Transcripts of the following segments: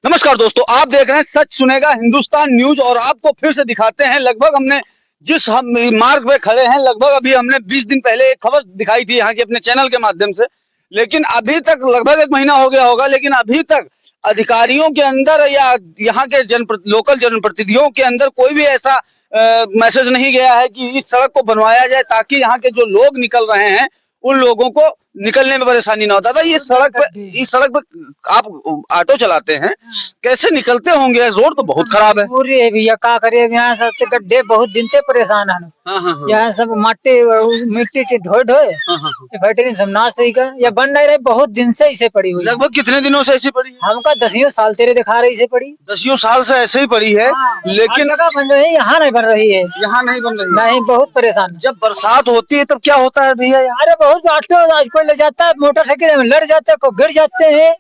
नमस्कार दोस्तों, आप देख रहे हैं सच सुनेगा हिंदुस्तान न्यूज और आपको फिर से दिखाते हैं लगभग हमने जिस हम मार्ग पे खड़े हैं लगभग अभी हमने 20 दिन पहले एक खबर दिखाई थी यहाँ के अपने चैनल के माध्यम से। लेकिन अभी तक लगभग 1 महीना हो गया होगा, लेकिन अभी तक अधिकारियों के अंदर या यहाँ के लोकल जनप्रतिनिधियों के अंदर कोई भी ऐसा मैसेज नहीं गया है कि इस सड़क को बनवाया जाए ताकि यहाँ के जो लोग निकल रहे हैं उन लोगों को निकलने में परेशानी ना होता था। इस सड़क पे आप ऑटो चलाते हैं, कैसे निकलते होंगे? रोड तो बहुत खराब है। पूरी है भैया, क्या करे। यहाँ सबसे गड्ढे बहुत दिन से परेशान है। यहाँ सब मिट्टी के ढोए बैटरी सब नाश हुई का या बन नहीं रहे, बहुत दिन से इसे पड़ी हुई। लगभग कितने दिनों से ऐसी पड़ी है? हमका 10 साल तेरे दिखा रही से पड़ी। 10 साल से ऐसे ही पड़ी है। लेकिन जगह बन रही है, यहाँ नहीं बन रही है। यहाँ नहीं बन रही नहीं, बहुत परेशान। जब बरसात होती है तब क्या होता है भैया? अरे बहुत ऑटो कोई ले जाता है, मोटरसाइकिल में लड़ जाते हैं, को गिर जाते हैं।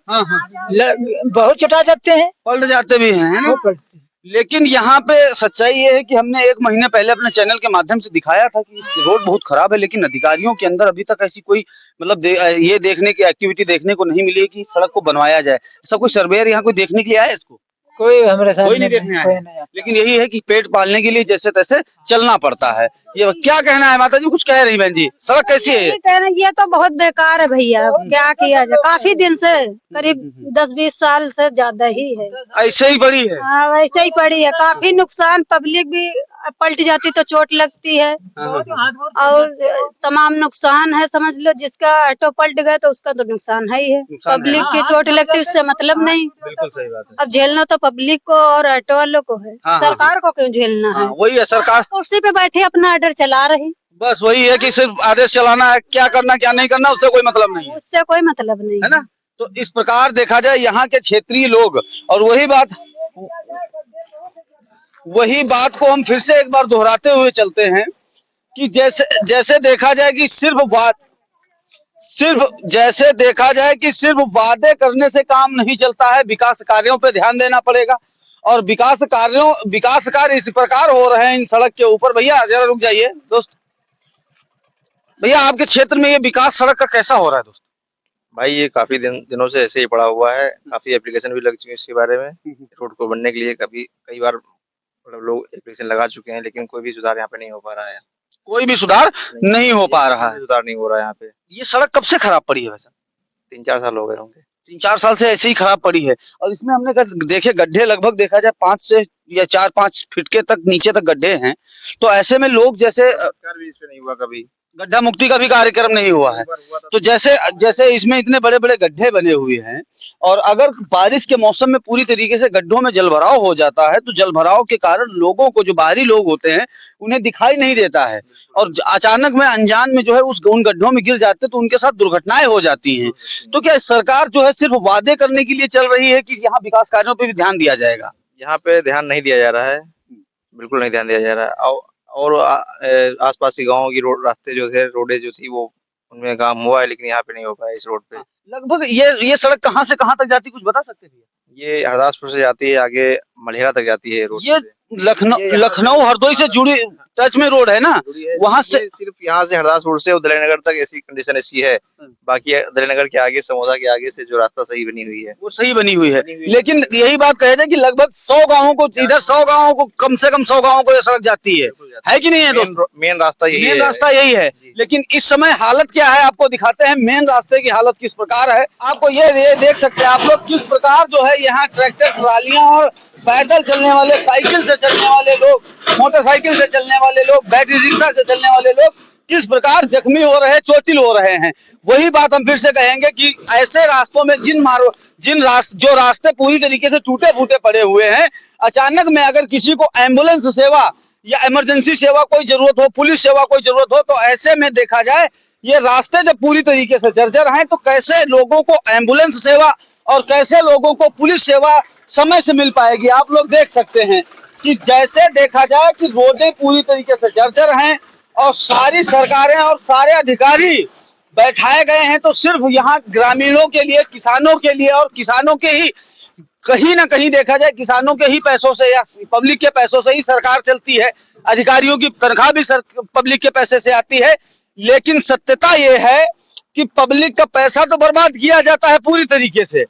बहुत चटा जाते हैं, पलट जाते भी हैं। लेकिन यहाँ पे सच्चाई ये है कि हमने 1 महीने पहले अपने चैनल के माध्यम से दिखाया था कि रोड बहुत खराब है, लेकिन अधिकारियों के अंदर अभी तक ऐसी कोई मतलब ये देखने की एक्टिविटी देखने को नहीं मिली है कि सड़क को बनवाया जाए। सब कुछ सर्वेयर यहाँ कोई देखने के लिए आया इसको? कोई हमारे साथ कोई नहीं देखने आया। लेकिन यही है कि पेट पालने के लिए जैसे तैसे चलना पड़ता है। ये क्या कहना है माता जी? कुछ कह रही बहन जी, सड़क कैसी है? ये तो बहुत बेकार है भैया, क्या किया जाए। काफी दिन से, करीब 10-20 साल से ज्यादा ही है, ऐसे ही पड़ी है। हाँ, वैसे ही पड़ी है। काफी नुकसान, पब्लिक भी पलट जाती तो चोट लगती है और तमाम नुकसान है। समझ लो, जिसका ऑटो पलट गया तो उसका तो नुकसान है ही है। पब्लिक की चोट लगती उससे मतलब नहीं। बिल्कुल सही बात है। अब झेलना तो पब्लिक को और ऑटो वालों को है। सरकार को क्यों झेलना है? वही है, सरकार कुर्सी पे बैठे अपना ऑर्डर चला रही। बस वही है कि सिर्फ आदेश चलाना है, क्या करना क्या नहीं करना उससे कोई मतलब नहीं है। उससे कोई मतलब नहीं है ना। तो इस प्रकार देखा जाए यहाँ के क्षेत्रीय लोग, और वही बात को हम फिर से एक बार दोहराते हुए चलते हैं कि जैसे देखा जाए कि सिर्फ वादे करने से काम नहीं चलता है। विकास कार्यों पे ध्यान देना पड़ेगा और विकास कार्य इस प्रकार हो रहे हैं इन सड़क के ऊपर। भैया जरा रुक जाइए दोस्त। भैया आपके क्षेत्र में ये विकास सड़क का कैसा हो रहा है दोस्त? भाई ये काफी दिनों से ऐसे ही पड़ा हुआ है। काफी एप्लीकेशन भी लग चुकी है इसके बारे में। रोड को बनने के लिए कई बार मतलब लोग एप्लीकेशन लगा चुके हैं, लेकिन कोई भी सुधार यहाँ पे नहीं हो पा रहा है। कोई भी सुधार नहीं हो पा रहा है। सुधार नहीं हो रहा है यहाँ पे। ये सड़क कब से खराब पड़ी है वैसे? 3-4 साल हो गए होंगे। 3-4 साल से ऐसे ही खराब पड़ी है। और इसमें हमने देखे गड्ढे लगभग देखा जाए 5 से या 4-5 फीट के तक नीचे तक गड्ढे हैं। तो ऐसे में लोग जैसे भी इस पे नहीं हुआ, कभी गड्ढा मुक्ति का भी कार्यक्रम नहीं हुआ है। तो जैसे इसमें इतने बड़े बड़े गड्ढे बने हुए हैं और अगर बारिश के मौसम में पूरी तरीके से गड्ढों में जलभराव हो जाता है तो जलभराव के कारण लोगों को, जो बाहरी लोग होते हैं, उन्हें दिखाई नहीं देता है और अचानक में अनजान में जो है उन गड्ढों में गिर जाते हैं तो उनके साथ दुर्घटनाएं हो जाती हैं। तो क्या सरकार जो है सिर्फ वादे करने के लिए चल रही है कि यहाँ विकास कार्यों पर भी ध्यान दिया जाएगा? यहाँ पे ध्यान नहीं दिया जा रहा है, बिल्कुल नहीं ध्यान दिया जा रहा है। और आसपास के गाँव की रास्ते जो थे, रोडें जो थी, वो उनमें काम हुआ है, लेकिन यहाँ पे नहीं हो पाया। इस रोड पे लगभग ये सड़क कहाँ से कहाँ तक जाती है, कुछ बता सकते हैं? ये हरदासपुर से जाती है, आगे मलेरा तक जाती है रोड। ये लखनऊ हरदोई से जुड़ी टच में रोड है ना, वहाँ से सिर्फ यहाँ से हरदासपुर से उदयनगर तक ऐसी कंडीशन ऐसी है। बाकी उदयनगर के आगे, समोसा के आगे से जो रास्ता सही बनी हुई है वो सही बनी हुई है। लेकिन यही बात कहे जाए कि लगभग 100 गाँवों को, इधर 100 गाँवों को, कम से कम 100 गाँवों को ये सड़क जाती है कि नहीं है? मेन रास्ता यही है। लेकिन इस समय हालत क्या है आपको दिखाते हैं, मेन रास्ते की हालत किस प्रकार है। आपको ये देख सकते हैं आप लोग किस प्रकार जो है यहाँ ट्रैक्टर, ट्रालियां और पैदल चलने वाले, साइकिल से चलने वाले लोग, मोटरसाइकिल से चलने वाले लोग, बैटरी रिक्शा से चलने वाले लोग किस प्रकार जख्मी हो रहे हैं, चोटिल हो रहे हैं। वही बात हम फिर से कहेंगे कि ऐसे रास्तों में जो रास्ते पूरी तरीके से टूटे फूटे पड़े हुए हैं, अचानक में अगर किसी को एम्बुलेंस सेवा या इमरजेंसी सेवा कोई जरूरत हो, पुलिस सेवा कोई जरूरत हो, तो ऐसे में देखा जाए ये रास्ते जब पूरी तरीके से जर्जर हैं तो कैसे लोगों को एम्बुलेंस सेवा और कैसे लोगों को पुलिस सेवा समय से मिल पाएगी? आप लोग देख सकते हैं कि जैसे देखा जाए कि रोडें पूरी तरीके से जर्जर हैं और सारी सरकारें और सारे अधिकारी बैठाए गए हैं तो सिर्फ यहाँ ग्रामीणों के लिए, किसानों के लिए, और किसानों के ही कहीं ना कहीं देखा जाए किसानों के ही पैसों से या पब्लिक के पैसों से ही सरकार चलती है। अधिकारियों की तनख्वाह भी पब्लिक के पैसे से आती है। लेकिन सत्यता ये है कि पब्लिक का पैसा तो बर्बाद किया जाता है पूरी तरीके से।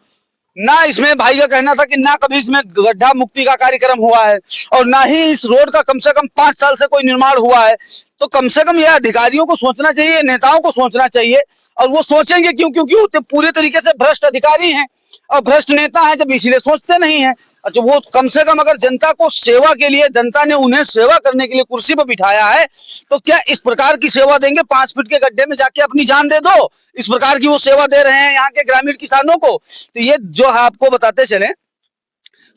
ना इसमें भाई का कहना था कि ना कभी इसमें गड्ढा मुक्ति का कार्यक्रम हुआ है और ना ही इस रोड का कम से कम 5 साल से कोई निर्माण हुआ है। तो कम से कम यह अधिकारियों को सोचना चाहिए, नेताओं को सोचना चाहिए, और वो सोचेंगे क्यों? क्योंकि वो तो पूरे तरीके से भ्रष्ट अधिकारी हैं और भ्रष्ट नेता हैं, जब इसलिए सोचते नहीं है। अच्छा, वो कम से कम अगर जनता को सेवा के लिए, जनता ने उन्हें सेवा करने के लिए कुर्सी पर बिठाया है, तो क्या इस प्रकार की सेवा देंगे? 5 फीट के गड्ढे में जाके अपनी जान दे दो, इस प्रकार की वो सेवा दे रहे हैं यहाँ के ग्रामीण किसानों को। तो ये जो है आपको बताते चले,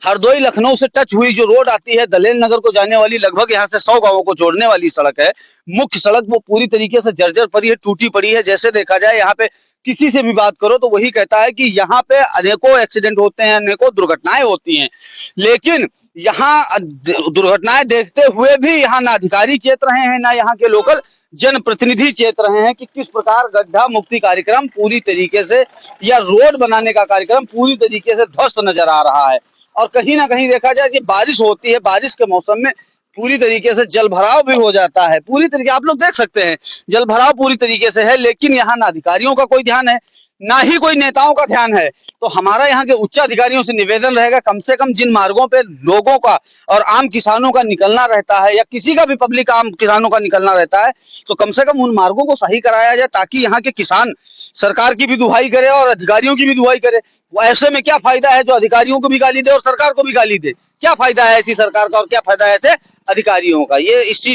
हरदोई लखनऊ से टच हुई जो रोड आती है दलेल नगर को जाने वाली, लगभग यहाँ से 100 गांवों को जोड़ने वाली सड़क है, मुख्य सड़क, वो पूरी तरीके से जर्जर पड़ी है, टूटी पड़ी है। जैसे देखा जाए यहाँ पे किसी से भी बात करो तो वही कहता है कि यहाँ पे अनेकों एक्सीडेंट होते हैं, अनेकों दुर्घटनाएं होती हैं, लेकिन यहाँ दुर्घटनाएं देखते हुए भी यहाँ ना अधिकारी चेत रहे हैं, ना यहाँ के लोकल जनप्रतिनिधि चेत रहे हैं कि किस प्रकार गड्ढा मुक्ति कार्यक्रम पूरी तरीके से, या रोड बनाने का कार्यक्रम पूरी तरीके से ध्वस्त नजर आ रहा है। और कहीं ना कहीं देखा जाए कि बारिश होती है, बारिश के मौसम में पूरी तरीके से जल भराव भी हो जाता है, पूरी तरीके आप लोग देख सकते हैं जल भराव पूरी तरीके से है, लेकिन यहाँ ना अधिकारियों का कोई ध्यान है, ना ही कोई नेताओं का ध्यान है। तो हमारा यहाँ के उच्च अधिकारियों से निवेदन रहेगा, कम से कम जिन मार्गों पे लोगों का और आम किसानों का निकलना रहता है, या किसी का भी पब्लिक आम किसानों का निकलना रहता है, तो कम से कम उन मार्गों को सही कराया जाए, ताकि यहाँ के किसान सरकार की भी दुहाई करे और अधिकारियों की भी दुहाई करे। ऐसे में क्या फायदा है जो अधिकारियों को भी गाली दे और सरकार को भी गाली दे? क्या फायदा है ऐसी सरकार का और क्या फायदा है ऐसे अधिकारियों का? ये इस चीज